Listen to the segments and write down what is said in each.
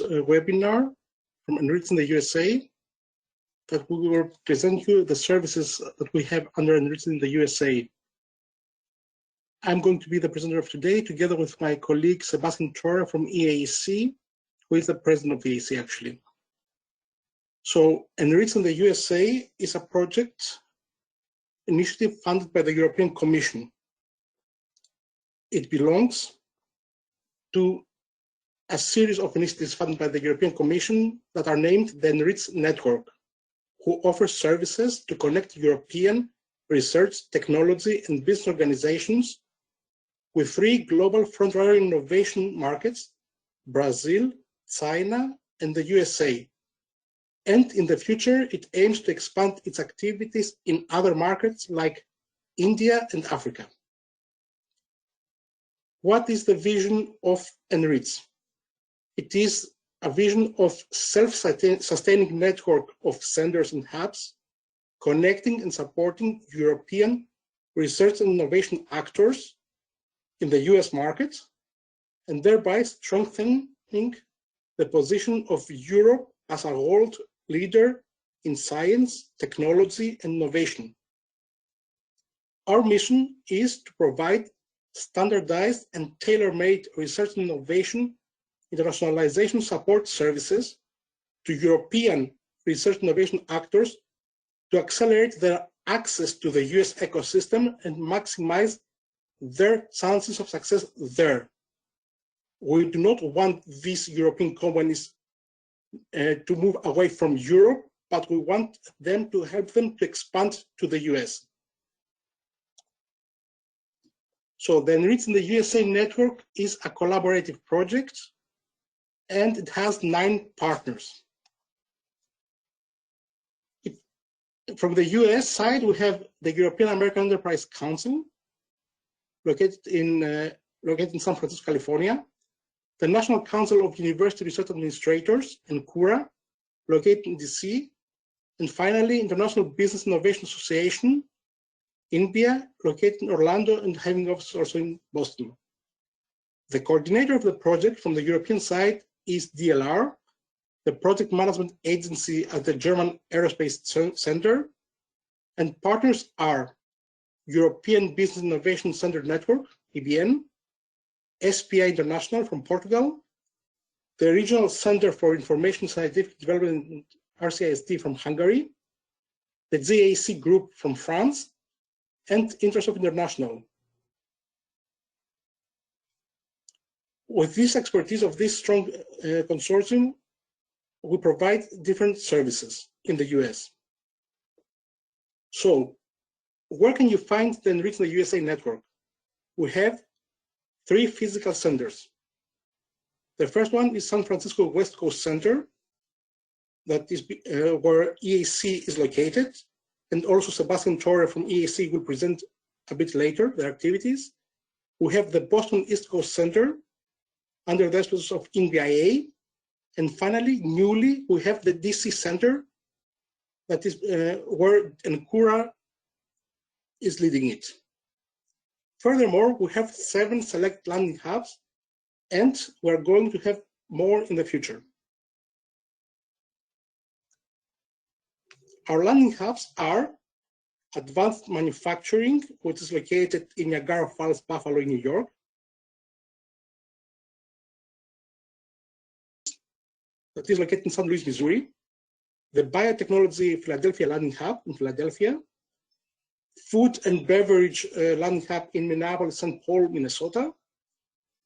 webinar from ENRICH in the USA that we will present you the services that we have under ENRICH in the USA. I'm going to be the presenter of today together with my colleague Sebastian Torre from EAC, who is the president of EAC actually. So ENRICH in the USA is a project initiative funded by the European Commission. It belongs to a series of initiatives funded by the European Commission that are named the ENRICH Network, who offers services to connect European research, technology, and business organizations with 3 global front-runner innovation markets, Brazil, China, and the USA. And in the future, it aims to expand its activities in other markets like India and Africa. What is the vision of ENRICH? It is a vision of self-sustaining network of centers and hubs, connecting and supporting European research and innovation actors in the US market, and thereby strengthening the position of Europe as a world leader in science, technology, and innovation. Our mission is to provide standardized and tailor-made research and innovation internationalization support services to European research and innovation actors to accelerate their access to the US ecosystem and maximize their chances of success there. We do not want these European companies to move away from Europe, but we want them to help them to expand to the US. So the ENRICH in the USA network is a collaborative project, and it has 9 partners. From the US side, we have the European American Enterprise Council, located in San Francisco, California, the National Council of University Research Administrators, and CURA, located in DC, and finally, International Business Innovation Association, India, located in Orlando and having offices also in Boston. The coordinator of the project from the European side is DLR, the project management agency at the German Aerospace Center, and partners are European Business Innovation Center Network, EBN, SPI International from Portugal, the Regional Center for Information Scientific Development, RCISD from Hungary, the JAC Group from France, and Intersoft International. With this expertise of this strong consortium, we provide different services in the US. So, where can you find the ENRICH in the USA network? We have 3 physical centers. The first one is San Francisco West Coast Center, that is where EAC is located, and also Sebastian Torre from EAC will present a bit later their activities. We have the Boston East Coast Center under the auspices of INBIA, and finally, newly, we have the DC Center, that is where NCURA is leading it. Furthermore, we have 7 select landing hubs, and we're going to have more in the future. Our landing hubs are Advanced Manufacturing, which is located in Niagara Falls, Buffalo, New York. That is located in St. Louis, Missouri. The Biotechnology Philadelphia Landing Hub in Philadelphia. Food and Beverage Landing Hub in Minneapolis, St. Paul, Minnesota.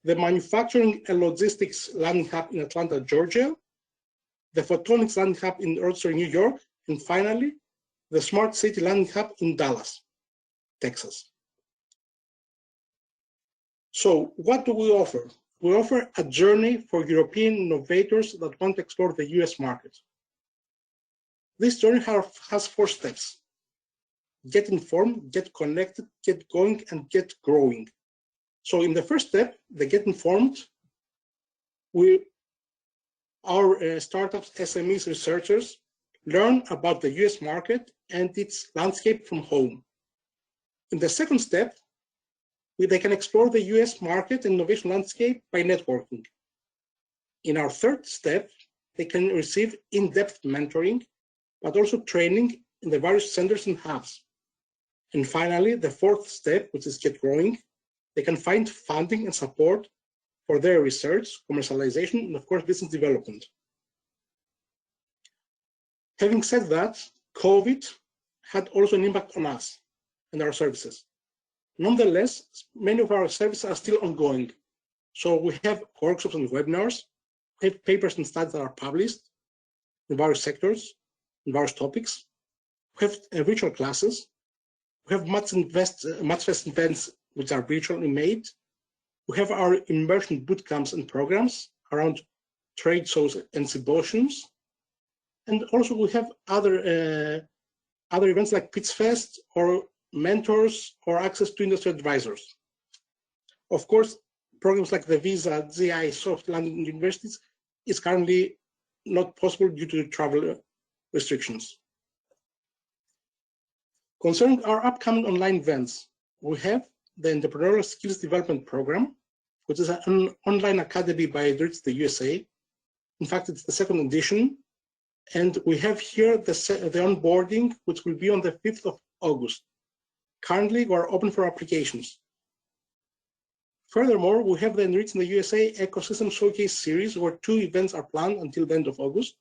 The Manufacturing and Logistics Landing Hub in Atlanta, Georgia. The Photonics Landing Hub in Rochester, New York. And finally, the Smart City Landing Hub in Dallas, Texas. So what do we offer? We offer a journey for European innovators that want to explore the US market. This journey has 4 steps. Get informed, get connected, get going, and get growing. So in the first step, the get informed, our startups, SMEs, researchers, learn about the US market and its landscape from home. In the second step, they can explore the US market and innovation landscape by networking. In our third step, they can receive in-depth mentoring, but also training in the various centers and hubs. And finally, the fourth step, which is Get Growing, they can find funding and support for their research, commercialization, and of course, business development. Having said that, COVID had also an impact on us and our services. Nonetheless, many of our services are still ongoing. So we have workshops and webinars, we have papers and studies that are published in various sectors, in various topics. We have virtual classes. We have Matchfest events which are virtually made. We have our immersion bootcamps and programs around trade shows and symposiums. And also we have other events like PitchFest or mentors or access to industry advisors. Of course, programs like the Visa, GI, Soft Landing Universities is currently not possible due to travel restrictions. Concerning our upcoming online events, we have the Entrepreneurial Skills Development Program, which is an online academy by ENRICH the USA. In fact, it's the second edition. And we have here the onboarding, which will be on the 5th of August. Currently, we are open for applications. Furthermore, we have the ENRICH in the USA Ecosystem Showcase series, where 2 events are planned until the end of August.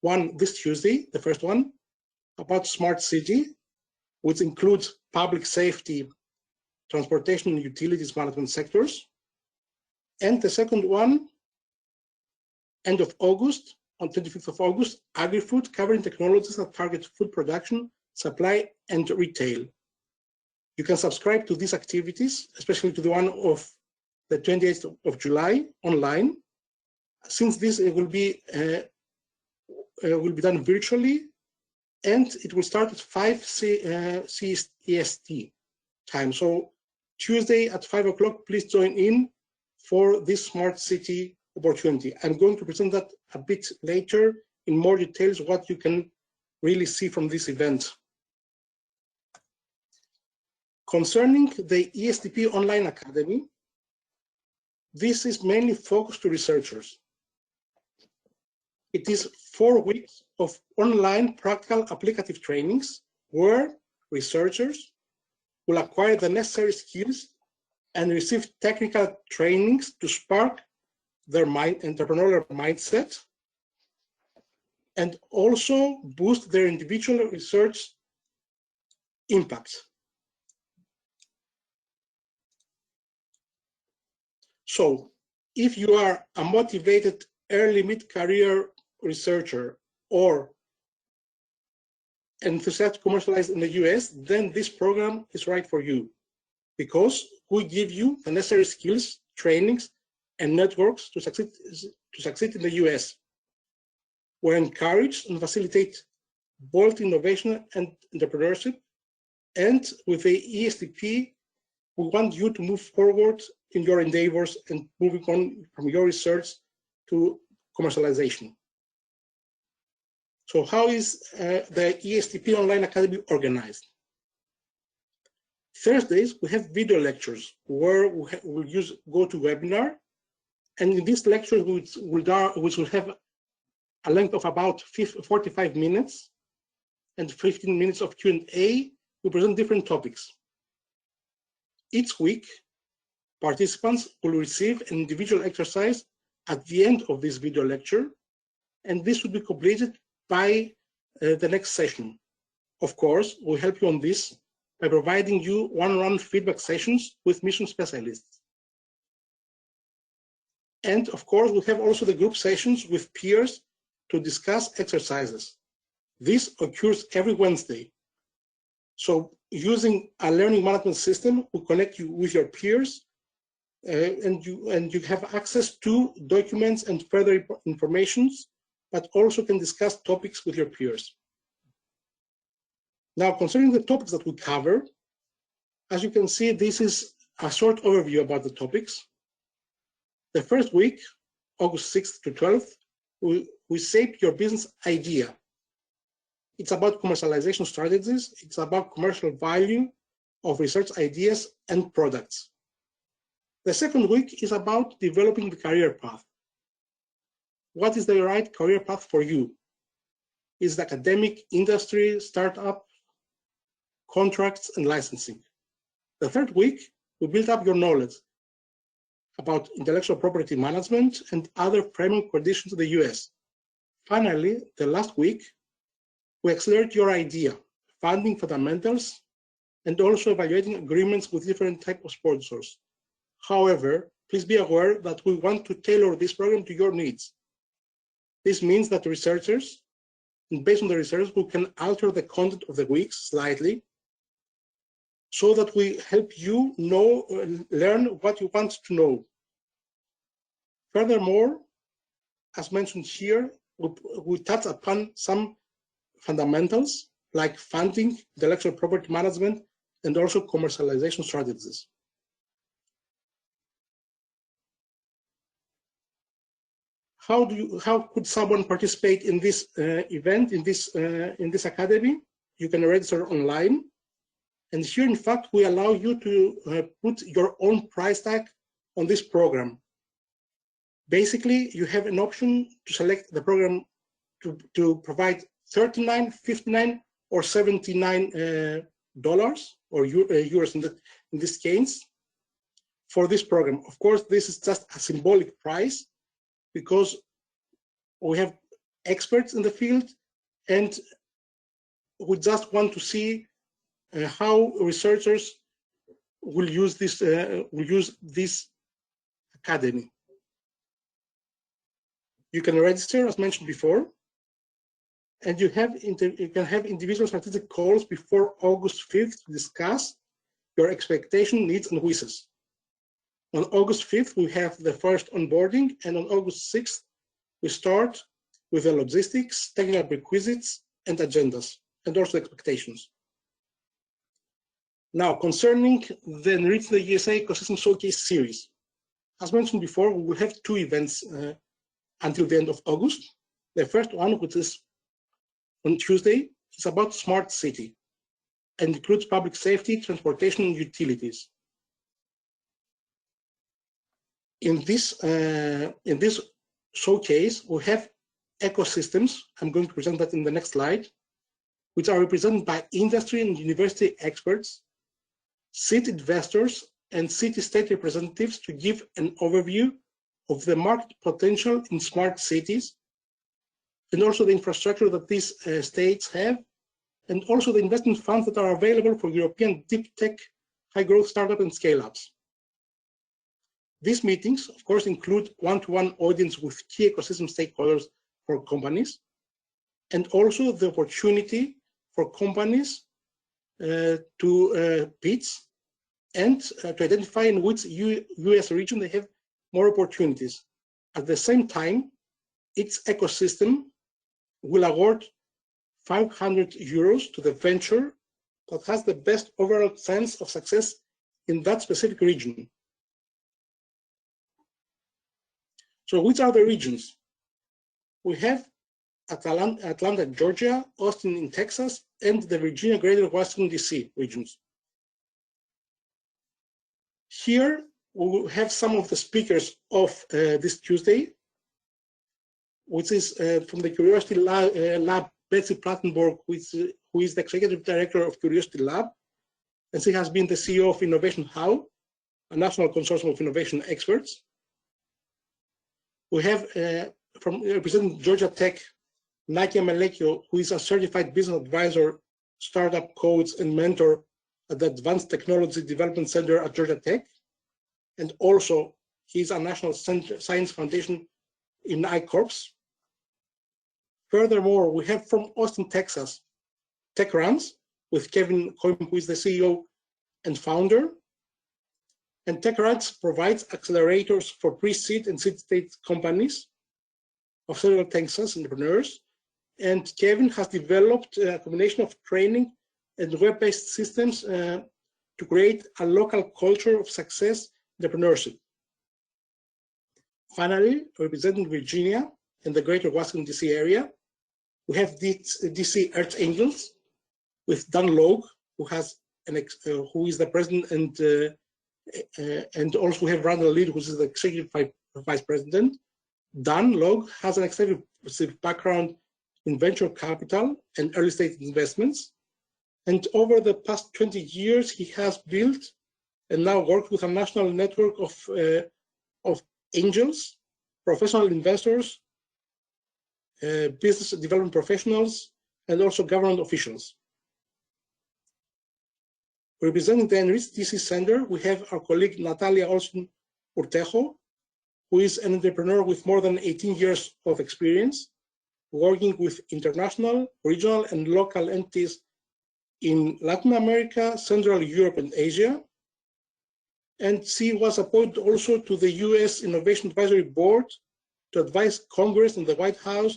One this Tuesday, the first one, about smart city, which includes public safety, transportation and utilities management sectors. And the second one, end of August, on 25th of August, agri-food, covering technologies that target food production, supply, and retail. You can subscribe to these activities, especially to the one of the 28th of July online, since this will be done virtually, and it will start at 5 CEST time. So Tuesday at 5 o'clock, please join in for this smart city opportunity. I'm going to present that a bit later in more details, what you can really see from this event. Concerning the ESDP Online Academy, this is mainly focused to researchers. It is 4 weeks of online practical applicative trainings where researchers will acquire the necessary skills and receive technical trainings to spark their entrepreneurial mindset and also boost their individual research impact. So if you are a motivated early mid-career researcher or enthusiastic commercialized in the US, then this program is right for you, because we give you the necessary skills, trainings, and networks to succeed in the US. We encourage and facilitate bold innovation and entrepreneurship, and with the ESDP, we want you to move forward in your endeavors and moving on from your research to commercialization. So how is the ESDP Online Academy organized? Thursdays, we have video lectures where we'll use GoToWebinar, and in these lectures, which will have a length of about 45 minutes and 15 minutes of Q&A, we present different topics. Each week, participants will receive an individual exercise at the end of this video lecture, and this will be completed by the next session. Of course, we'll help you on this by providing you one-on-one feedback sessions with mission specialists. And of course, we have also the group sessions with peers to discuss exercises. This occurs every Wednesday. So using a learning management system, we connect you with your peers, and you have access to documents and further information, but also can discuss topics with your peers. Now, concerning the topics that we cover, as you can see, this is a short overview about the topics. The first week, August 6th to 12th, we shape your business idea. It's about commercialization strategies. It's about commercial value of research ideas and products. The second week is about developing the career path. what is the right career path for you? Is it academic, industry, startup, contracts, and licensing? The third week, we build up your knowledge about intellectual property management and other framework conditions in the US. Finally, the last week, we accelerate your idea, funding fundamentals, and also evaluating agreements with different types of sponsors. However, please be aware that we want to tailor this program to your needs. This means that researchers, and based on the research, we can alter the content of the weeks slightly so that we help you know, learn what you want to know. Furthermore, as mentioned here, we touch upon some fundamentals like funding, intellectual property management, and also commercialization strategies. How could someone participate in this event, in this academy? You can register online, and here, in fact, we allow you to put your own price tag on this program. Basically, you have an option to select the program to provide $39, $59, or $79 or euros in this case for this program. Of course, this is just a symbolic price because we have experts in the field, and we just want to see how researchers will use this academy. You can register, as mentioned before, and you can have individual strategic calls before August 5th to discuss your expectation, needs, and wishes. On August 5th, we have the first onboarding, and on August 6th, we start with the logistics, technical prerequisites, and agendas, and also expectations. Now, concerning the ENRICH the USA Ecosystem Showcase series, as mentioned before, we will have two events until the end of August. The first one, which is on Tuesday, is about smart city and includes public safety, transportation, and utilities. In this showcase, we have ecosystems. I'm going to present that in the next slide, which are represented by industry and university experts, city investors, and city-state representatives to give an overview of the market potential in smart cities, and also the infrastructure that these states have, and also the investment funds that are available for European deep tech, high-growth startup and scale-ups. These meetings, of course, include one-to-one audience with key ecosystem stakeholders for companies, and also the opportunity for companies to pitch and to identify in which US region they have more opportunities. At the same time, each ecosystem will award 500 euros to the venture that has the best overall sense of success in that specific region. So which are the regions? We have Atlanta, Georgia, Austin in Texas, and the Virginia, Greater Washington, DC regions. Here, we will have some of the speakers of this Tuesday, which is from the Curiosity Lab, Betsy Plattenborg, who is the Executive Director of Curiosity Lab, and she has been the CEO of Innovation How, a national consortium of innovation experts. We have from representing Georgia Tech, Nakia Melekio, who is a certified business advisor, startup coach, and mentor at the Advanced Technology Development Center at Georgia Tech. And also, he's a National Science Foundation in iCorps. Furthermore, we have from Austin, Texas, Tech Runs with Kevin Coyne, who is the CEO and founder. And Tech Runs provides accelerators for pre-seed and seed-stage companies of several Texas entrepreneurs. And Kevin has developed a combination of training and web-based systems to create a local culture of success entrepreneurship. Finally, representing Virginia and the Greater Washington, DC area, we have DC Earth Angels with Dan Logue, who is the president, and also we have Randall Lead, who is the executive vice president. Dan Log has an extensive background in venture capital and early stage investments. And over the past 20 years, he has built and now worked with a national network of angels, professional investors, business development professionals, and also government officials. Representing the ENRICH DC Center, we have our colleague Natalia Olson Urtejo, who is an entrepreneur with more than 18 years of experience, working with international, regional, and local entities in Latin America, Central Europe, and Asia. And she was appointed also to the US Innovation Advisory Board to advise Congress and the White House,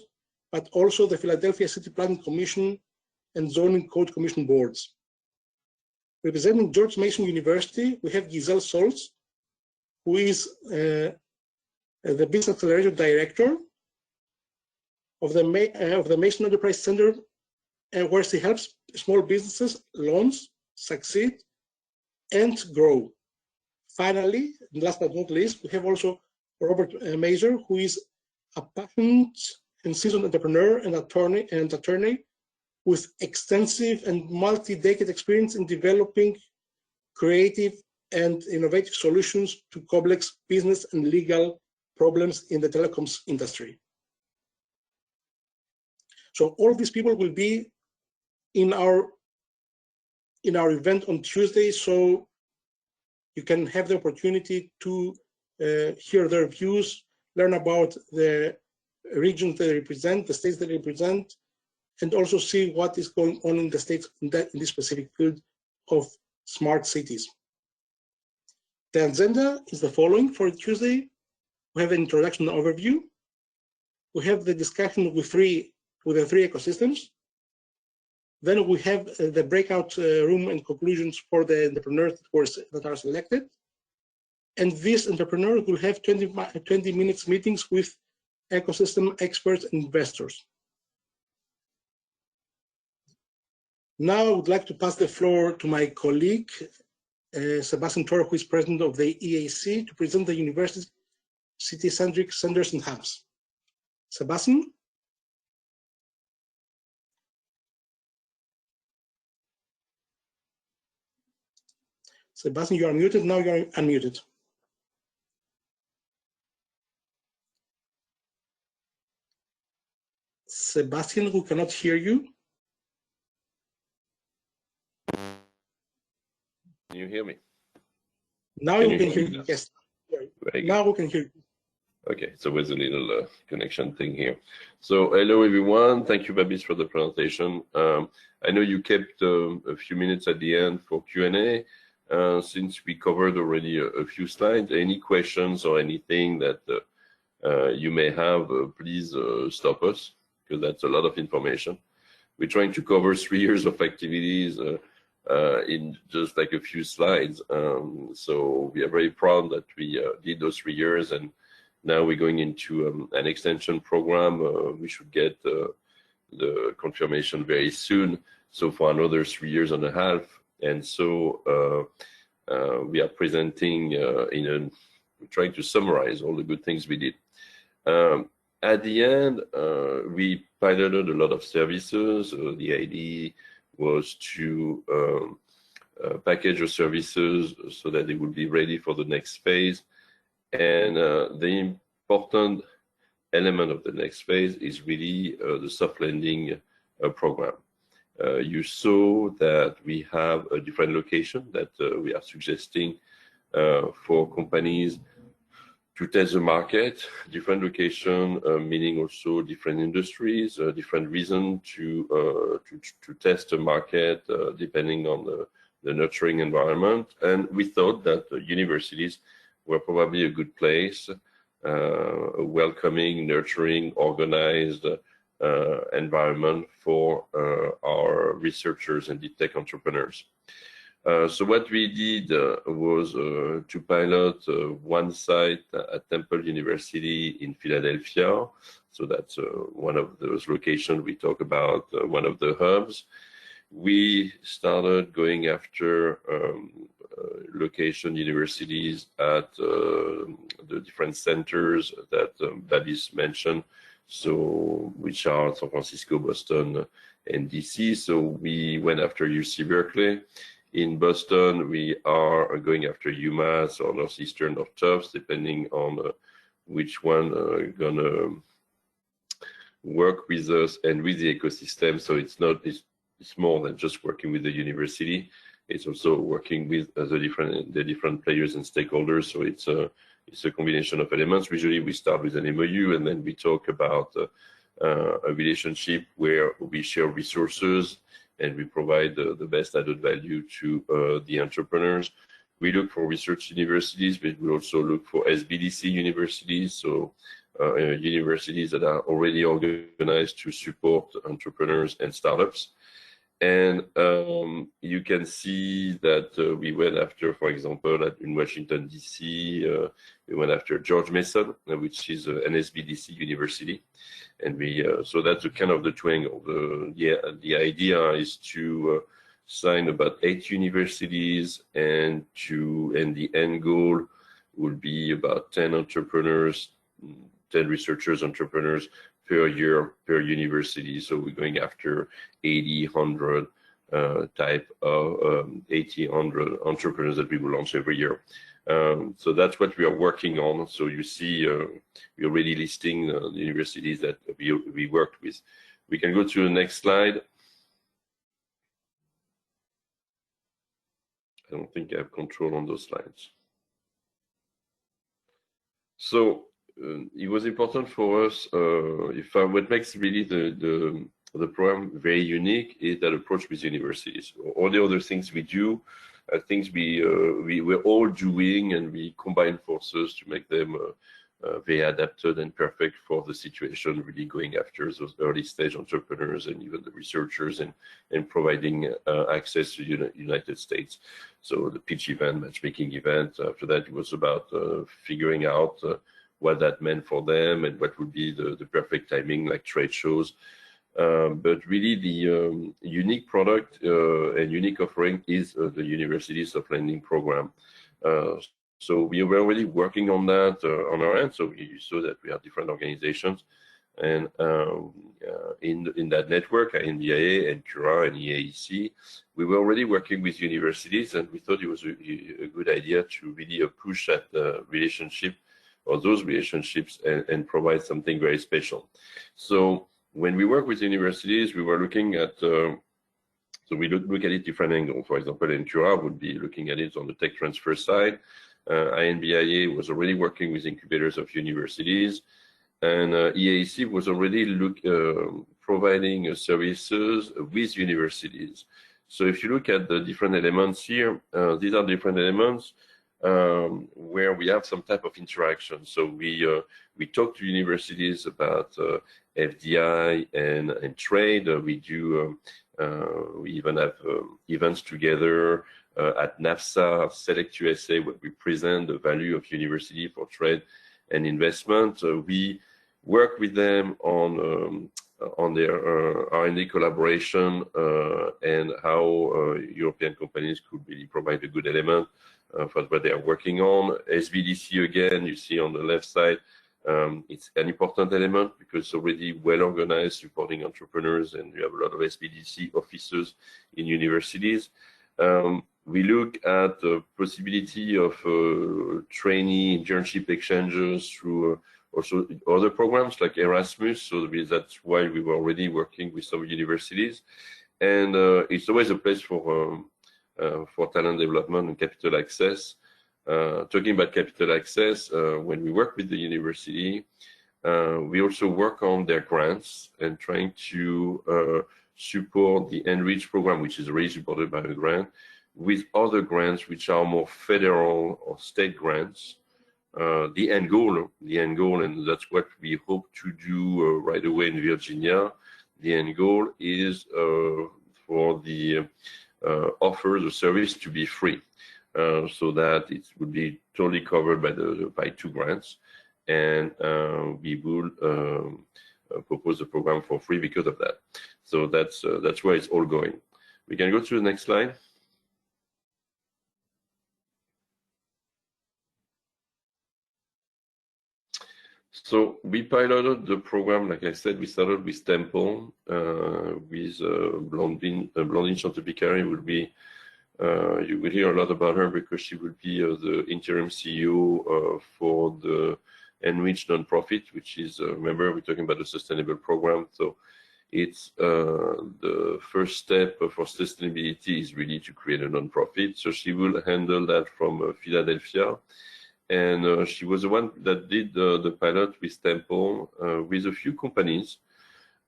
but also the Philadelphia City Planning Commission and Zoning Code Commission boards. Representing George Mason University, we have Giselle Solz, who is the Business Acceleration Director of the Mason Enterprise Center, where she helps small businesses launch, succeed, and grow. Finally, and last but not least, we have also Robert Mazur, who is a passionate and seasoned entrepreneur and attorney with extensive and multi-decade experience in developing creative and innovative solutions to complex business and legal problems in the telecoms industry. So all these people will be in our event on Tuesday, so you can have the opportunity to hear their views, learn about the regions they represent, the states they represent, and also see what is going on in the states in this specific field of smart cities. The agenda is the following for Tuesday. We have an introduction overview. We have the discussion with the three ecosystems. Then we have the breakout room and conclusions for the entrepreneurs that are selected. And these entrepreneurs will have 20 minutes meetings with ecosystem experts and investors. Now I would like to pass the floor to my colleague, Sebastian Toro, who is president of the EAC, to present the university city-centric centers and hubs. Sebastian? Sebastian, you are muted. Now you are unmuted. Sebastian, we cannot hear you. Can you hear me? Now you can hear me. Yes. Now we can hear you. Okay, so there's a little connection thing here. So hello everyone, thank you Babis for the presentation. I know you kept a few minutes at the end for Q&A. Since we covered already a few slides, any questions or anything that you may have, please stop us, because that's a lot of information. We're trying to cover 3 years of activities in just like a few slides. So we are very proud that we did those 3 years, and now we're going into an extension program. We should get the confirmation very soon. So for another 3 years and a half. And so we are presenting trying to summarize all the good things we did. At the end, we piloted a lot of services. The idea was to package the services so that they would be ready for the next phase. And the important element of the next phase is really the soft landing program. You saw that we have a different location that we are suggesting for companies to test the market. Different location, meaning also different industries, different reason to test the market depending on the nurturing environment. And we thought that universities were probably a good place, a welcoming, nurturing, organized environment for our researchers and deep tech entrepreneurs. So what we did was to pilot one site at Temple University in Philadelphia. So that's one of those locations we talk about, one of the hubs. we started going after location universities at the different centers that Babis mentioned, so which are San Francisco, Boston, and DC. So we went after UC Berkeley. In Boston, we are going after UMass or Northeastern or Tufts, depending on which one gonna work with us and with the ecosystem. So it's more than just working with the university. It's also working with the different players and stakeholders. So it's a combination of elements. Usually we start with an MOU, and then we talk about a relationship where we share resources and we provide the best added value to the entrepreneurs. We look for research universities, but we also look for SBDC universities, so universities that are already organized to support entrepreneurs and startups. And you can see that we went after, for example, in Washington, D.C., we went after George Mason, which is an SBDC university. And so that's kind of the two angles. The idea is to sign about 8 universities, and the end goal will be about 10 entrepreneurs, 10 researchers, entrepreneurs per year per university. So we're going after 80, 100 type of 80, 100 entrepreneurs that we will launch every year. So that's what we are working on. So you see, we're already listing the universities that we worked with. We can go to the next slide. I don't think I have control on those slides. So it was important for us. What makes really the program very unique is that approach with universities. All the other things we do, things we're all doing, and we combine forces to make them very adapted and perfect for the situation, really going after those early stage entrepreneurs and even the researchers, and providing access to the United States. So the pitch event, matchmaking event, after that it was about figuring out what that meant for them and what would be the perfect timing, like trade shows. But really the unique product and unique offering is the University Soft Landing Program. So we were already working on that on our end. So you saw that we have different organizations, and in that network, NBIA, and Cura, and EAEC, we were already working with universities, and we thought it was a good idea to really push that relationship, or those relationships, and provide something very special. So when we work with universities, we were looking at, so we look at it different angles. For example, Cura would be looking at it on the tech transfer side. INBIA was already working with incubators of universities, and EAEC was already providing services with universities. So if you look at the different elements here, these are different elements where we have some type of interaction. So we talk to universities about FDI and trade. We even have events together at NAFSA, Select USA, where we present the value of university for trade and investment. We work with them on their R&D collaboration and how European companies could really provide a good element for what they are working on. SBDC, again, you see on the left side, it's an important element because it's already well organized, supporting entrepreneurs, and we have a lot of SBDC officers in universities. We look at the possibility of trainee internship exchanges through also other programs like Erasmus. So that's why we were already working with some universities. And it's always a place for talent development and capital access. Talking about capital access, when we work with the university, we also work on their grants and trying to support the ENRICH program, which is already supported by a grant, with other grants which are more federal or state grants. The end goal, and that's what we hope to do right away in Virginia. The end goal is for the offer the service to be free, so that it would be totally covered by 2 grants, and we will propose a program for free because of that. So that's where it's all going. We can go to the next slide. So we piloted the program, like I said, we started with Temple, with Blondine Chantepicari will be, you will hear a lot about her because she will be the interim CEO for the ENRICH nonprofit, which is, remember, we're talking about a sustainable program. So it's the first step for sustainability is really to create a nonprofit. So she will handle that from Philadelphia. And she was the one that did the pilot with Temple with a few companies.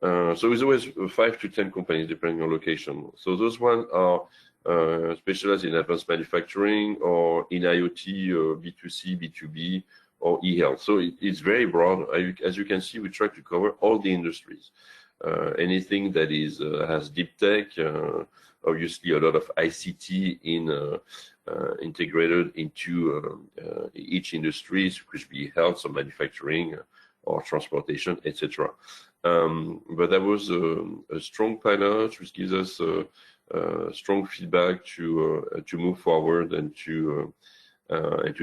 So it's always 5 to 10 companies depending on location. So those ones are specialized in advanced manufacturing or in IoT or B2C, B2B or e-health. So it's very broad. As you can see, we try to cover all the industries. Anything that is has deep tech, obviously a lot of ICT in integrated into each industry, so it could be health or manufacturing or transportation, etc. But that was a strong pilot, which gives us strong feedback to move forward and to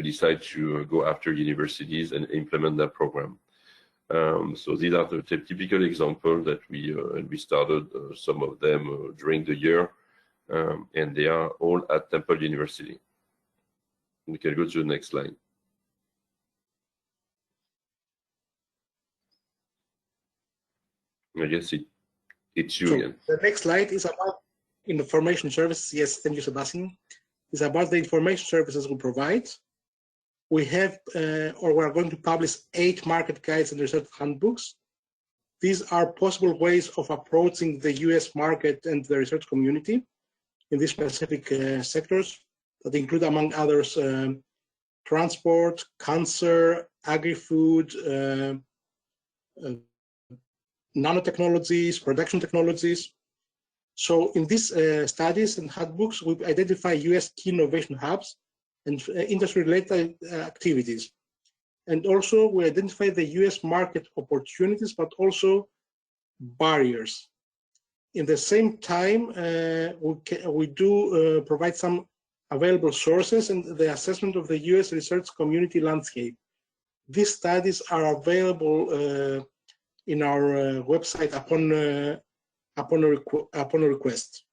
decide to go after universities and implement that program. So these are the typical examples that we started some of them during the year. And they are all at Temple University. We can go to the next slide. I guess it's you again. The next slide is about information services. Yes, thank you, Sebastian. It's about the information services we provide. We have, or we are going to publish 8 market guides and research handbooks. These are possible ways of approaching the US market and the research community in these specific sectors that include, among others, transport, cancer, agri-food, nanotechnologies, production technologies. So in these studies and handbooks, we identify US key innovation hubs and industry-related activities. And also we identify the US market opportunities, but also barriers. In the same time, we do provide some available sources and the assessment of the US research community landscape. These studies are available in our website upon a request.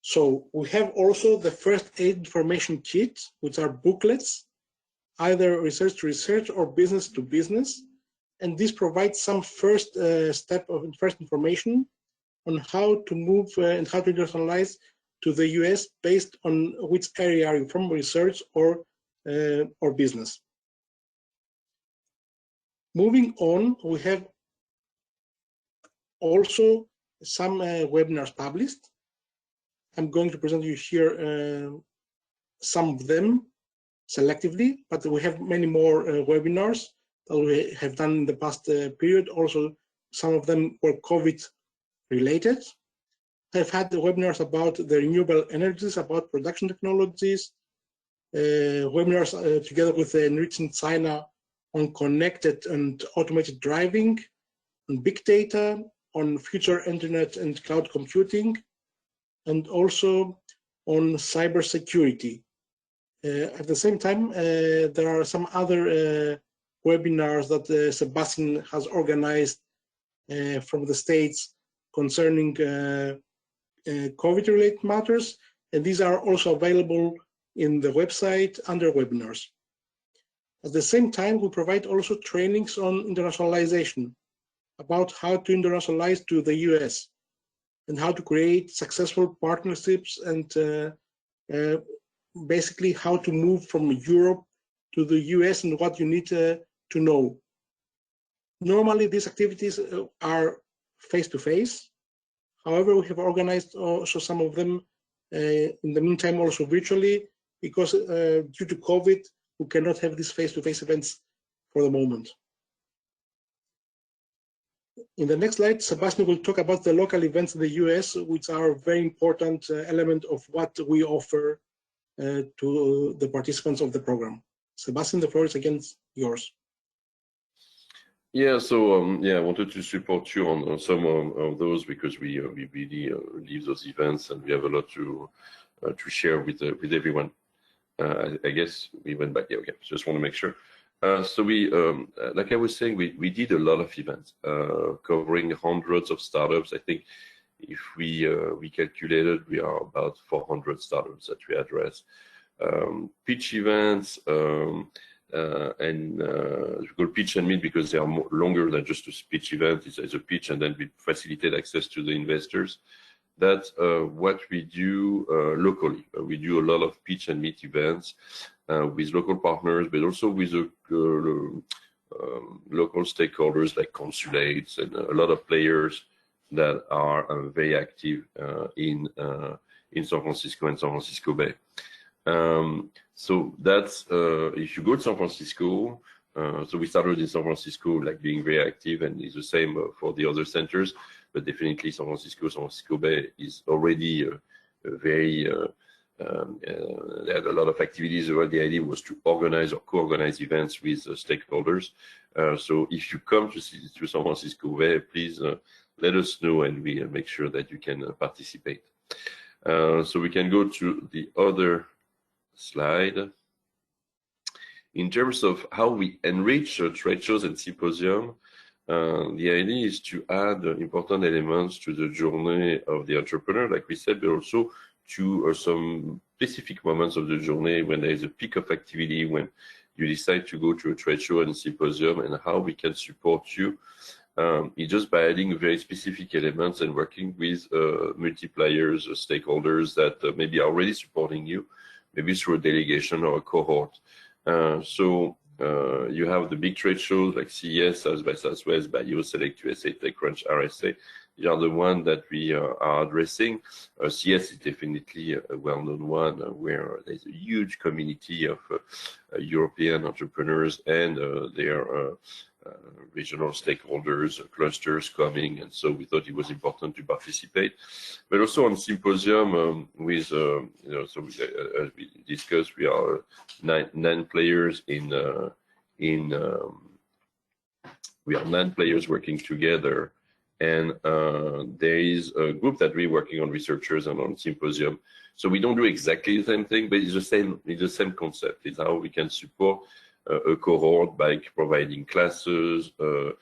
So we have also the first aid information kit, which are booklets, either research to research or business to business. And this provides some first step of first information on how to move and how to internationalize to the US based on which area are you from, research or business. Moving on, we have also some webinars published. I'm going to present you here some of them selectively, but we have many more webinars that we have done in the past period. Also, some of them were COVID related. I've had the webinars about the renewable energies, about production technologies, webinars together with ENRICH in China on connected and automated driving, on big data, on future internet and cloud computing, and also on cybersecurity. At the same time, there are some other webinars that Sebastian has organized from the States concerning COVID-related matters, and these are also available in the website under webinars. At the same time, we provide also trainings on internationalization, about how to internationalize to the US and how to create successful partnerships and basically how to move from Europe to the US and what you need to know. Normally, these activities are face-to-face. However, we have organized also some of them in the meantime also virtually, because due to COVID, we cannot have these face-to-face events for the moment. In the next slide, Sebastian will talk about the local events in the US, which are a very important element of what we offer to the participants of the program. Sebastian, the floor is again yours. Yeah, so yeah, I wanted to support you on some of those because we really leave those events and we have a lot to share with everyone. I guess we went back. Yeah, okay. Just want to make sure. So we, like I was saying, we did a lot of events covering hundreds of startups. I think if we calculated, we are about 400 startups that we address. Pitch events. We call pitch and meet because they are longer than just a pitch event. It's a pitch and then we facilitate access to the investors. That's what we do locally. We do a lot of pitch and meet events with local partners, but also with local stakeholders like consulates and a lot of players that are very active in San Francisco and San Francisco Bay. So that's if you go to San Francisco, so we started in San Francisco like being very active, and it's the same for the other centers, but definitely San Francisco Bay is already very they had a lot of activities where the idea was to organize or co-organize events with stakeholders. So if you come to San Francisco Bay, please let us know and we'll make sure that you can participate. So we can go to the other slide. In terms of how we enrich trade shows and symposium, the idea is to add important elements to the journey of the entrepreneur, like we said, but also to some specific moments of the journey when there is a peak of activity, when you decide to go to a trade show and symposium, and how we can support you. It's just by adding very specific elements and working with multipliers, stakeholders that maybe are already supporting you, maybe through a delegation or a cohort. So you have the big trade shows like CES, South by Southwest, Bio, Select USA, TechCrunch, RSA. They are the one that we are addressing. CES is definitely a well-known one where there's a huge community of European entrepreneurs and their regional stakeholders, clusters coming, and so we thought it was important to participate. But also on symposium with, so as we discussed, we are nine players we are 9 players working together, and there is a group that we're working on researchers and on symposium. So we don't do exactly the same thing, but it's the same concept. It's how we can support a cohort by providing classes, by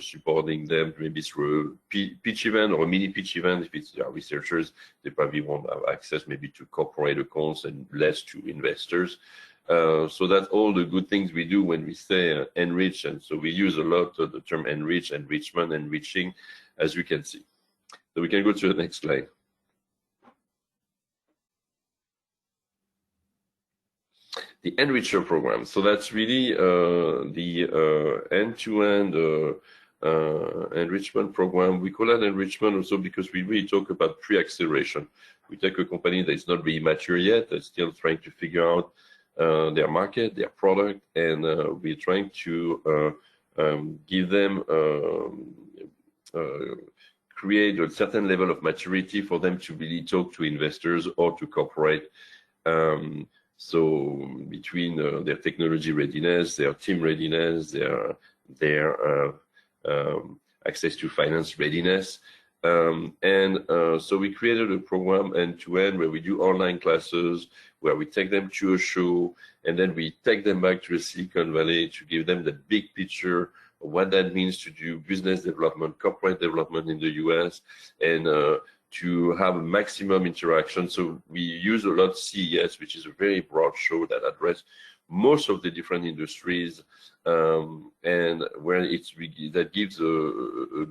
supporting them maybe through a pitch event or a mini pitch event. If it's researchers, they probably won't have access maybe to corporate accounts and less to investors. So that's all the good things we do when we say enrich, and so we use a lot of the term enrich, enrichment, enriching, as you can see. So we can go to the next slide. The ENRICH Program. So that's really the end-to-end enrichment program. We call that enrichment also because we really talk about pre-acceleration. We take a company that is not really mature yet, that's still trying to figure out their market, their product, and we're trying to give them, create a certain level of maturity for them to really talk to investors or to corporate. So between their technology readiness, their team readiness, their access to finance readiness. So we created a program end-to-end where we do online classes, where we take them to a show, and then we take them back to the Silicon Valley to give them the big picture of what that means to do business development, corporate development in the US, and to have a maximum interaction. So we use a lot CES, which is a very broad show that addresses most of the different industries, and where that gives a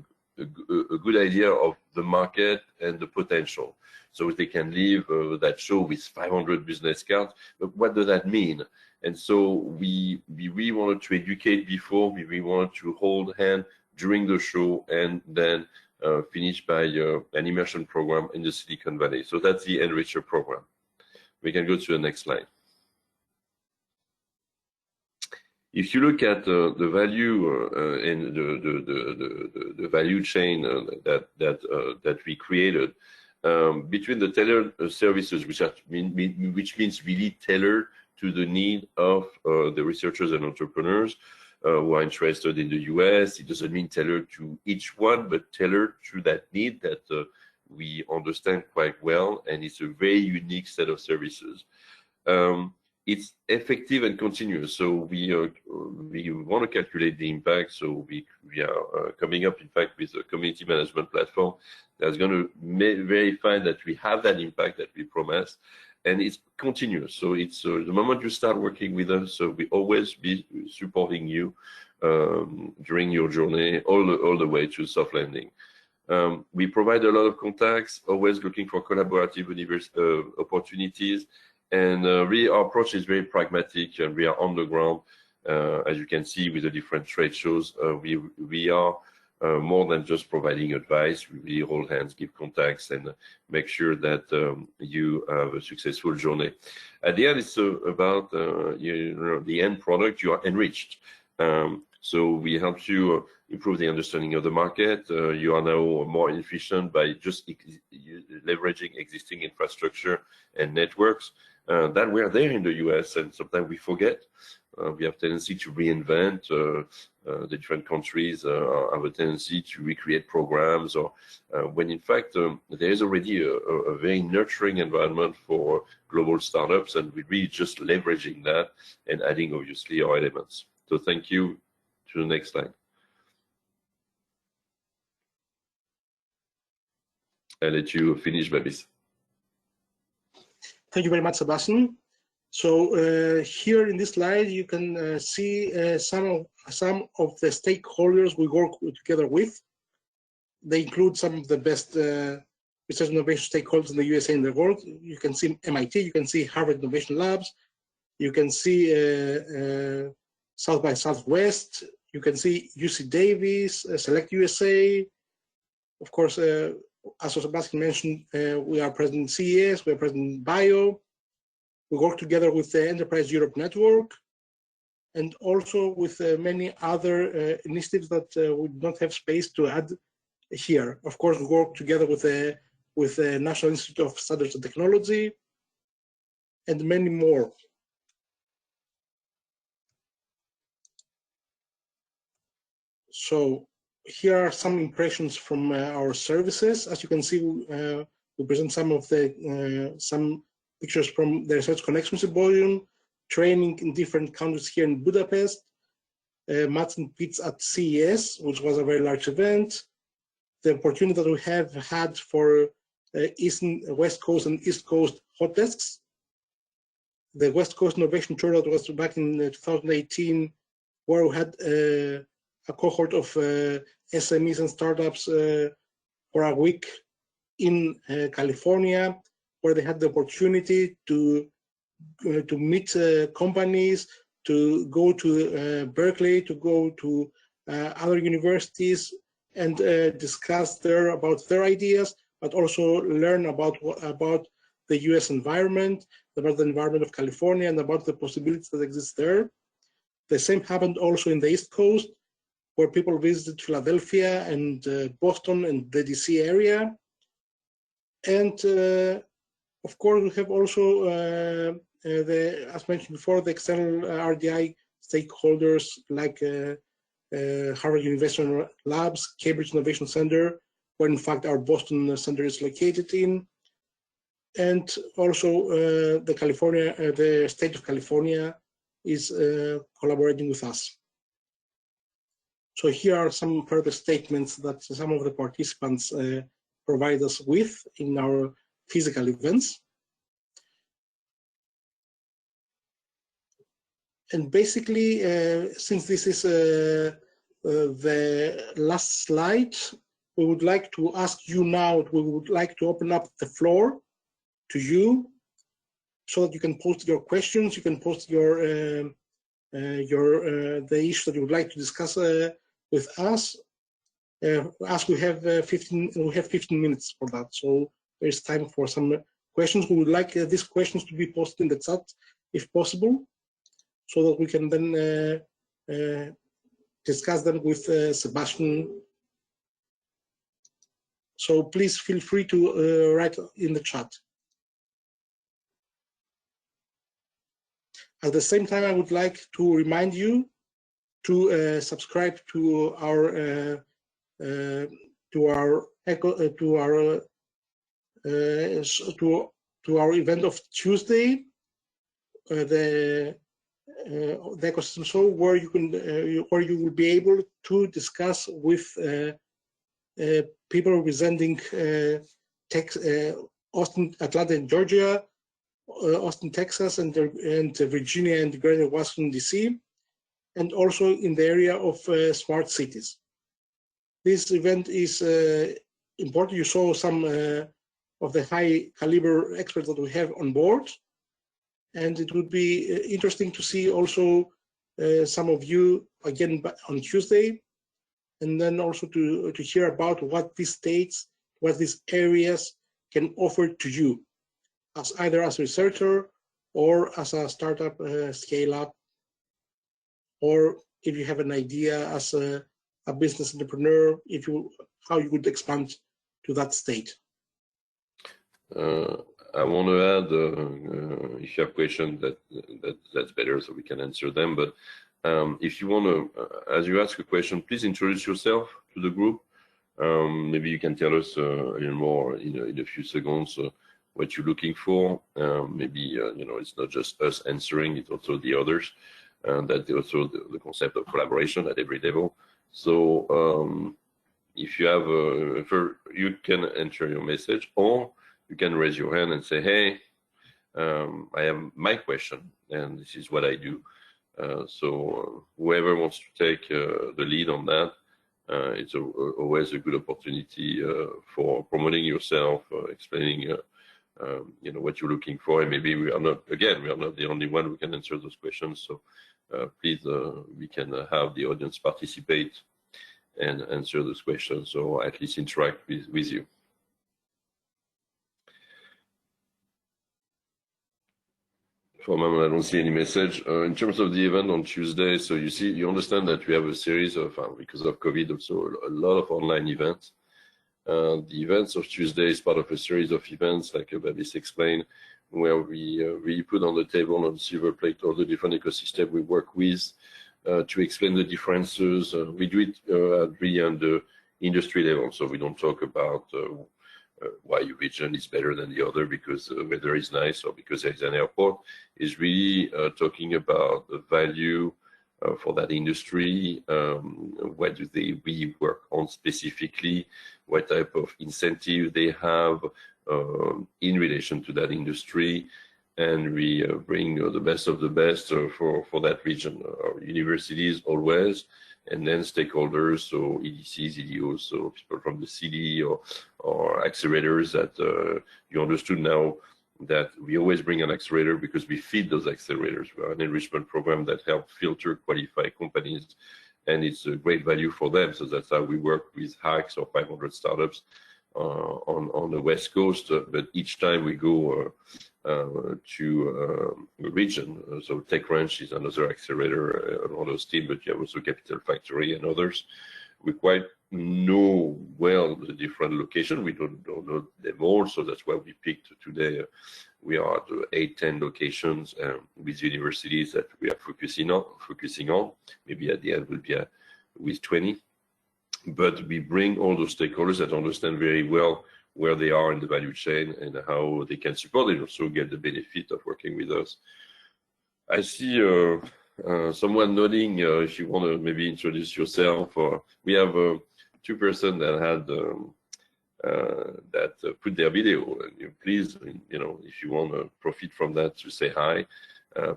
good idea of the market and the potential. So they can leave that show with 500 business cards, but what does that mean? And so we really wanted to educate before, we really wanted to hold hand during the show, and then finished by an immersion program in the Silicon Valley. So that's the ENRICH Program. We can go to the next slide. If you look at the value and the value chain that we created between the tailored services, which means really tailored to the need of the researchers and entrepreneurs, who are interested in the US. It doesn't mean tailored to each one, but tailored to that need that we understand quite well, and it's a very unique set of services. It's effective and continuous, so we want to calculate the impact. So we are coming up, in fact, with a community management platform that's going to verify that we have that impact that we promised, and it's continuous. So it's the moment you start working with us, so we always be supporting you during your journey all the way to soft landing. We provide a lot of contacts, always looking for collaborative opportunities. And really, our approach is very pragmatic, and we are on the ground. As you can see with the different trade shows, we are more than just providing advice. We really hold hands, give contacts, and make sure that you have a successful journey. At the end, it's about the end product. You are enriched. So we help you improve the understanding of the market. You are now more efficient by just leveraging existing infrastructure and networks. That we are there in the US, and sometimes we forget. We have a tendency to reinvent. The different countries have a tendency to recreate programs, or when in fact there is already a very nurturing environment for global startups, and we're really just leveraging that and adding obviously our elements. So thank you. To the next slide. I'll let you finish, Babis. Thank you very much, Sebastian. So here in this slide, you can see some of the stakeholders we work together with. They include some of the best research innovation stakeholders in the USA and the world. You can see MIT, you can see Harvard Innovation Labs, you can see South by Southwest, you can see UC Davis, Select USA. Of course, as Sebastian mentioned, we are present in CES, we are present in Bio. We work together with the Enterprise Europe Network, and also with many other initiatives that we do not have space to add here. Of course, we work together with the National Institute of Standards and Technology, and many more. So here are some impressions from our services. As you can see, we present some of the some pictures from the Research Connection Symposium, training in different countries here in Budapest, Mats and Pits at CES, which was a very large event, the opportunity that we have had for West Coast and East Coast hot desks, the West Coast Innovation Tour that was back in 2018, where we had a cohort of SMEs and startups for a week in California, where they had the opportunity to meet companies, to go to Berkeley, to go to other universities, and discuss about their ideas, but also learn about the US environment, about the environment of California, and about the possibilities that exist there. The same happened also in the East Coast, where people visited Philadelphia and Boston and the DC area. And of course, we have also, as mentioned before, the external RDI stakeholders like Harvard University Labs, Cambridge Innovation Center, where in fact our Boston center is located in, and also the state of California is collaborating with us. So here are some further statements that some of the participants provide us with in our physical events. And basically, since this is the last slide, we would like to ask you now, we would like to open up the floor to you so that you can post your questions, you can post the issue that you would like to discuss with us. As we have 15 minutes for that, so there is time for some questions. We would like these questions to be posted in the chat if possible, so that we can then discuss them with Sebastian. So please feel free to write in the chat. At the same time, I would like to remind you to subscribe to our event of Tuesday, the ecosystem show, where you will be able to discuss with people representing Austin, Atlanta, and Georgia, Austin, Texas, and Virginia and Greater Washington, D.C., and also in the area of smart cities. This event is important. You saw some of the high caliber experts that we have on board, and it would be interesting to see also some of you again on Tuesday, and then also to hear about what these states, what these areas can offer to you, as either as a researcher or as a startup scale up, or if you have an idea as a business entrepreneur, how you would expand to that state. I want to add, if you have questions, that's better, so we can answer them. But if you want to, as you ask a question, please introduce yourself to the group. Maybe you can tell us a little more in a few seconds what you're looking for. Maybe it's not just us answering; it's also the others. That also the concept of collaboration at every level. So if you have you can enter your message, or you can raise your hand and say, hey, I have my question, and this is what I do. So whoever wants to take the lead on that, it's always a good opportunity for promoting yourself, explaining what you're looking for. And maybe we are not the only one who can answer those questions. So please, we can have the audience participate and answer those questions, or at least interact with you. For the moment, I don't see any message. In terms of the event on Tuesday, so you understand that we have a series of, because of COVID, also a lot of online events. The events of Tuesday is part of a series of events, like Babis explained, where we put on the table, on the silver plate, all the different ecosystems we work with to explain the differences. We do it really on the industry level, so we don't talk about why your region is better than the other because the weather is nice or because there is an airport. Is really talking about the value for that industry. What do they really work on specifically? What type of incentive they have in relation to that industry? And we bring the best of the best for that region. Our universities always, and then stakeholders, so EDCs, EDOs, so people from the city or accelerators that you understood now that we always bring an accelerator because we feed those accelerators. We are an enrichment program that helps filter, qualify companies, and it's a great value for them. So that's how we work with hacks or 500 startups on the West Coast. But each time we go to a region, so TechCrunch is another accelerator on those teams, but you have also Capital Factory and others. We quite know well the different locations. We don't know them all, so that's why we picked today. We are at 8-10 locations with universities that we are focusing on. Maybe at the end we'll be with 20. But we bring all those stakeholders that understand very well where they are in the value chain and how they can support it, also get the benefit of working with us. I see someone nodding. If you want to maybe introduce yourself, we have 2 persons that had put their video. And please, if you want to profit from that to say hi,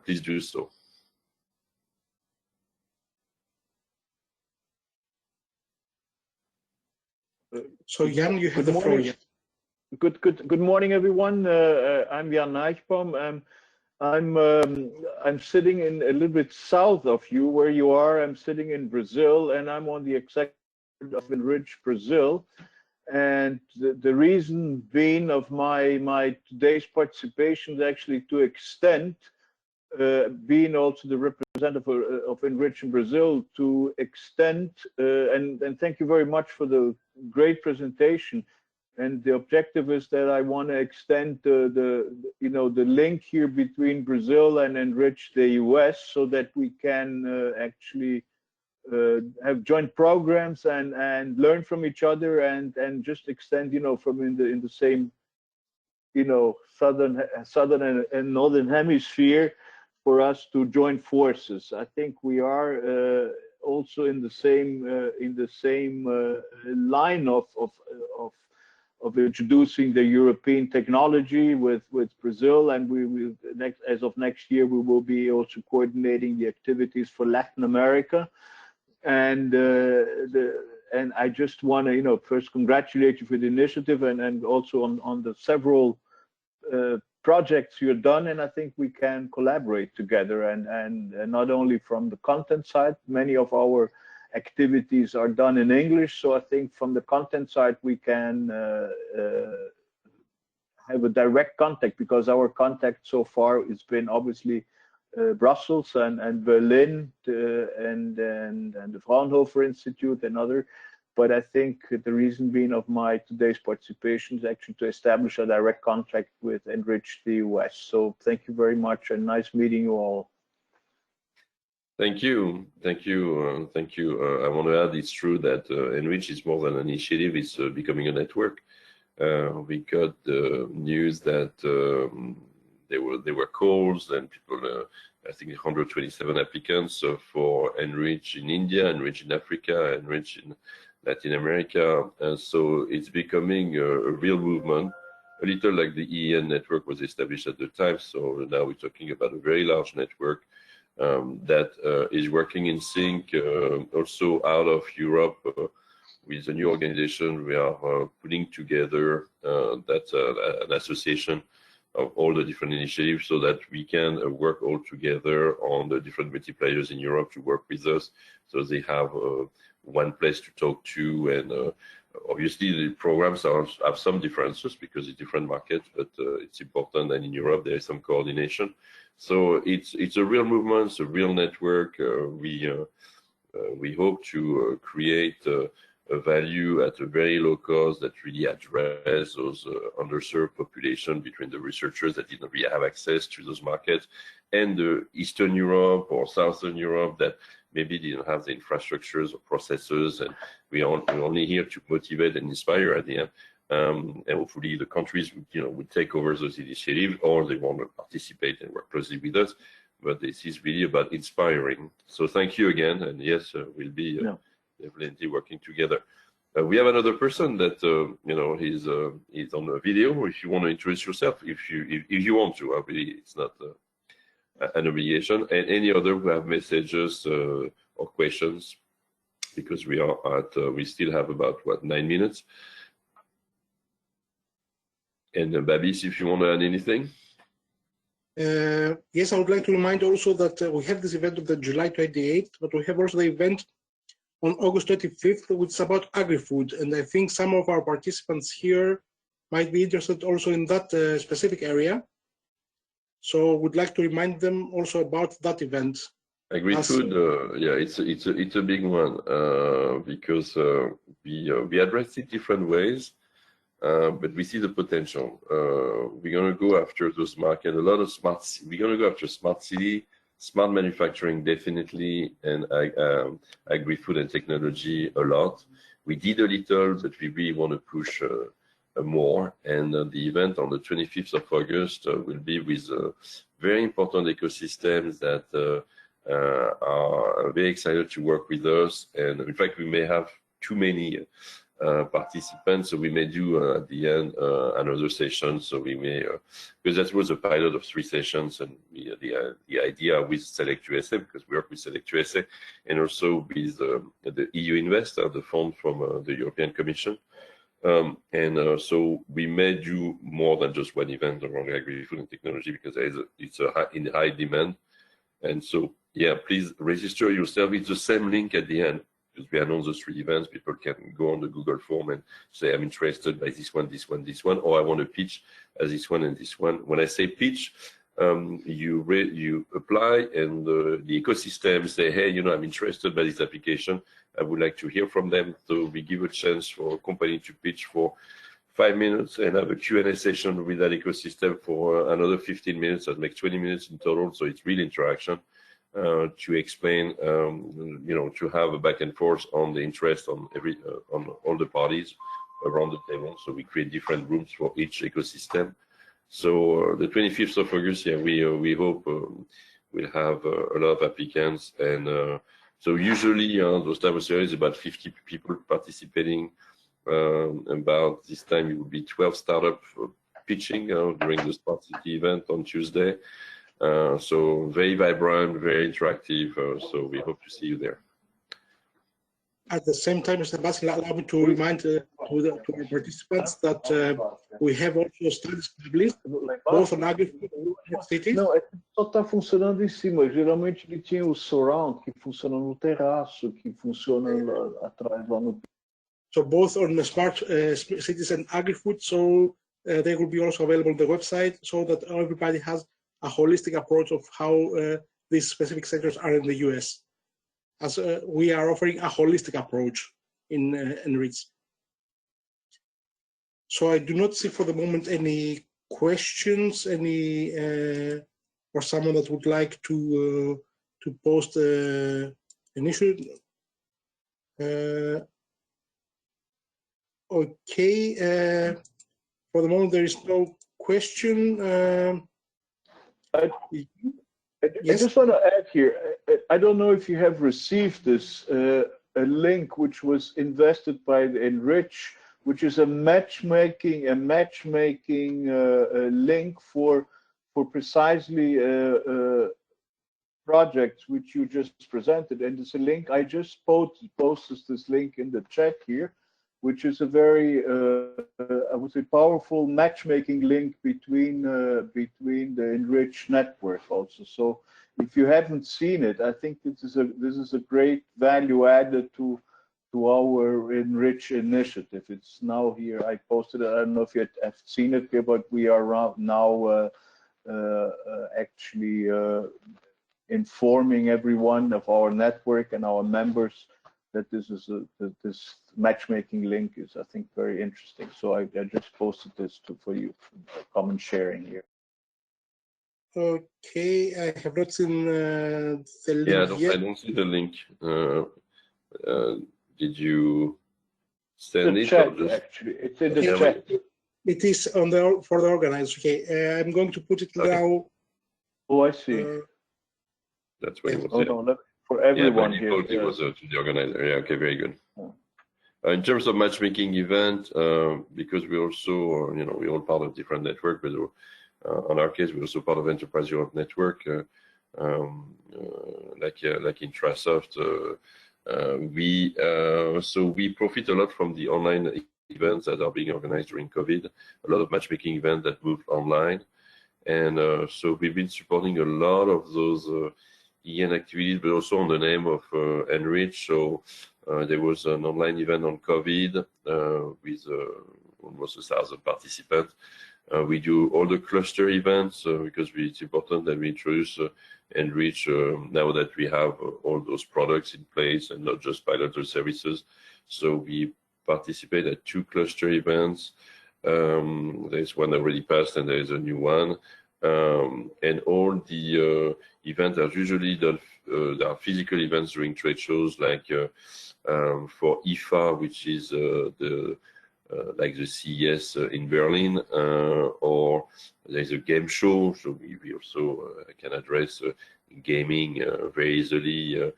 please do so. So Jan, you have the floor. Good morning, everyone. I'm Jan Nijboom. I'm sitting in a little bit south of you, where you are. I'm sitting in Brazil, and I'm on the executive of ENRICH Brazil. And the reason being of my today's participation is actually to extend, being also the representative of ENRICH in Brazil, to extend and thank you very much for the great presentation. And the objective is that I want to extend the link here between Brazil and ENRICH the US, so that we can actually have joint programs and learn from each other and just extend, from in the same, southern and northern hemisphere, for us to join forces. I think we are also in the same line of introducing the European technology with Brazil, and we will as of next year we will be also coordinating the activities for Latin America. And I just want to first congratulate you for the initiative and also on the several projects you've done, and I think we can collaborate together and not only from the content side. Many of our activities are done in English, so I think from the content side we can have a direct contact, because our contact so far has been obviously Brussels and Berlin and the Fraunhofer Institute and other. But I think the reason being of my today's participation is actually to establish a direct contact with ENRICH the US. So thank you very much, and nice meeting you all. Thank you. Thank you. Thank you. I want to add, it's true that ENRICH is more than an initiative, it's becoming a network. We got the news that there were calls and people, I think 127 applicants for ENRICH in India, ENRICH in Africa, ENRICH in Latin America. And so it's becoming a real movement, a little like the EEN network was established at the time. So now we're talking about a very large network that is working in sync also out of Europe with a new organization. We are putting together that's an association of all the different initiatives so that we can work all together on the different multipliers in Europe to work with us. So they have one place to talk to, and obviously the programs have some differences because it's different markets, but it's important that in Europe there is some coordination. So it's a real movement, it's a real network. We hope to create a value at a very low cost that really address those underserved population between the researchers that didn't really have access to those markets and the Eastern Europe or Southern Europe that maybe didn't have the infrastructures or processes, and we're only here to motivate and inspire at the end. And hopefully the countries would take over those initiatives, or they want to participate and work closely with us. But this is really about inspiring. So thank you again, and yes, we'll be definitely working together. We have another person that he's on a video. If you want to introduce yourself, if you want to, obviously it's not an obligation. And any other who have messages or questions, because we are at we still have about 9 minutes. And Babis, if you want to add anything. Yes, I would like to remind also that we have this event on the July 28th, but we have also the event on August 25th, which is about agri-food. And I think some of our participants here might be interested also in that specific area. So would like to remind them also about that event. Agri-food, yeah, it's a big one because we address it different ways. But we see the potential. We're going to go after those markets, a lot of we're going to go after smart city, smart manufacturing, definitely, and agri-food and technology a lot. We did a little, but we really want to push more. And the event on the 25th of August will be with very important ecosystems that are very excited to work with us. And in fact, we may have too many participants, so we may do at the end another session. So we may, because that was a pilot of 3 sessions, and the idea with Select USA, because we work with Select USA, and also with the EU Invest, the fund from the European Commission. So we may do more than just one event around agri-food and technology, because it's in high demand. And so, yeah, please register yourself. It's the same link at the end, because we announce the 3 events. People can go on the Google form and say, I'm interested by this one, this one, this one, or I want to pitch as this one and this one. When I say pitch, you apply, and the ecosystem say, hey, I'm interested by this application. I would like to hear from them. So we give a chance for a company to pitch for 5 minutes and have a Q&A session with that ecosystem for another 15 minutes. That makes 20 minutes in total. So it's real interaction. to explain, to have a back and forth on the interest on on all the parties around the table. So we create different rooms for each ecosystem. So the 25th of August, yeah, we hope we'll have a lot of applicants, and so usually those type of series, about 50 people participating. About this time, it will be 12 startups pitching during the Smart City event on Tuesday. So very vibrant, very interactive. So we hope to see you there. At the same time, Mr. Basil, allow me to remind to our participants that we have also studies published, both on agriculture and cities. Não, só está funcionando em cima. Geralmente ele tinha o surround, que funciona no terraço, que funciona lá atrás, lá no... So both on the smart cities and agri-food, so they will be also available on the website, so that everybody has a holistic approach of how these specific sectors are in the US. As we are offering a holistic approach in ENRICH. So I do not see for the moment any questions, or someone that would like to post an issue. Okay, for the moment there is no question. I just want to add here, I don't know if you have received this, a link which was invested by ENRICH, which is a matchmaking link for precisely projects which you just presented. And it's a link, I just posted this link in the chat here, which is a very, I would say, powerful matchmaking link between the ENRICH network also. So if you haven't seen it, I think this is a great value added to our ENRICH initiative. It's now here. I posted it. I don't know if you have seen it here, but we are now actually informing everyone of our network and our members that this this matchmaking link is, I think, very interesting. So I just posted this for you, common sharing here. Okay, I have not seen the link yet. I don't see the link. Did you send it? Chat, actually, it's in the chat. It is on for the organizers. Okay, I'm going to put it now. Oh, I see. That's what it was. Oh, no, for everyone here. It was to the organizer. Yeah. Okay. Very good. In terms of matchmaking event, because we also, we're all part of different network, but on our case, we're also part of Entrepreneurial network, like Intrasoft. So we profit a lot from the online events that are being organized during COVID. A lot of matchmaking events that moved online, and so we've been supporting a lot of those EN activities, but also on the name of ENRICH. So there was an online event on COVID with almost 1,000 participants. We do all the cluster events because it's important that we introduce ENRICH now that we have all those products in place and not just bilateral services. So we participate at 2 cluster events. There's one already passed and there is a new one. And all the events are usually done. There are physical events during trade shows, like for IFA, which is like the CES in Berlin, or there's a game show. So we also can address gaming very easily.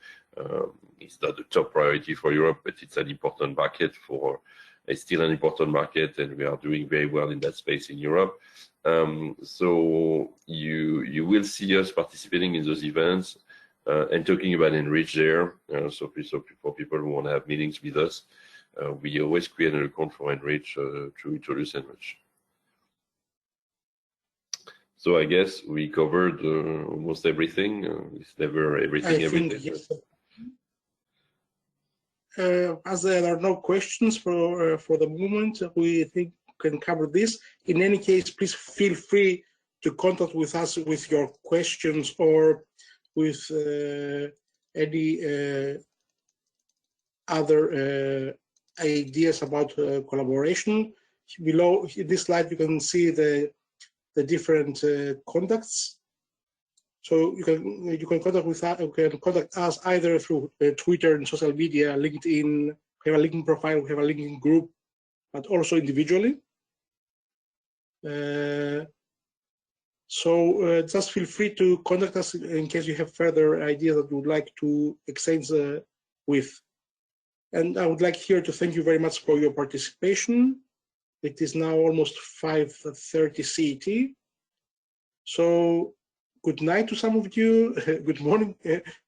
It's not the top priority for Europe, but it's an important market for. It's still an important market, and we are doing very well in that space in Europe. So you will see us participating in those events and talking about ENRICH there. So for people who want to have meetings with us, we always create an account for ENRICH to introduce ENRICH. So I guess we covered almost everything. It's never everything. Yes. As there are no questions for the moment, we think we can cover this. In any case, please feel free to contact with us with your questions or with any other ideas about collaboration. Below in this slide, you can see the different contacts. So you can contact us either through Twitter and social media, LinkedIn. We have a LinkedIn profile, we have a LinkedIn group, but also individually. So just feel free to contact us in case you have further ideas that you would like to exchange with. And I would like here to thank you very much for your participation. It is now almost 5:30 CET. So good night to some of you. Good morning.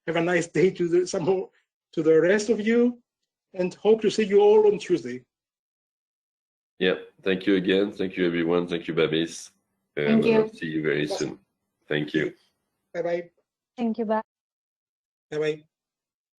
Have a nice day to the rest of you, and hope to see you all on Tuesday. Yeah, thank you again. Thank you, everyone. Thank you, Babis. And Thank you. See you very soon. Thank you. Bye-bye. Thank you. Bye. Bye-bye.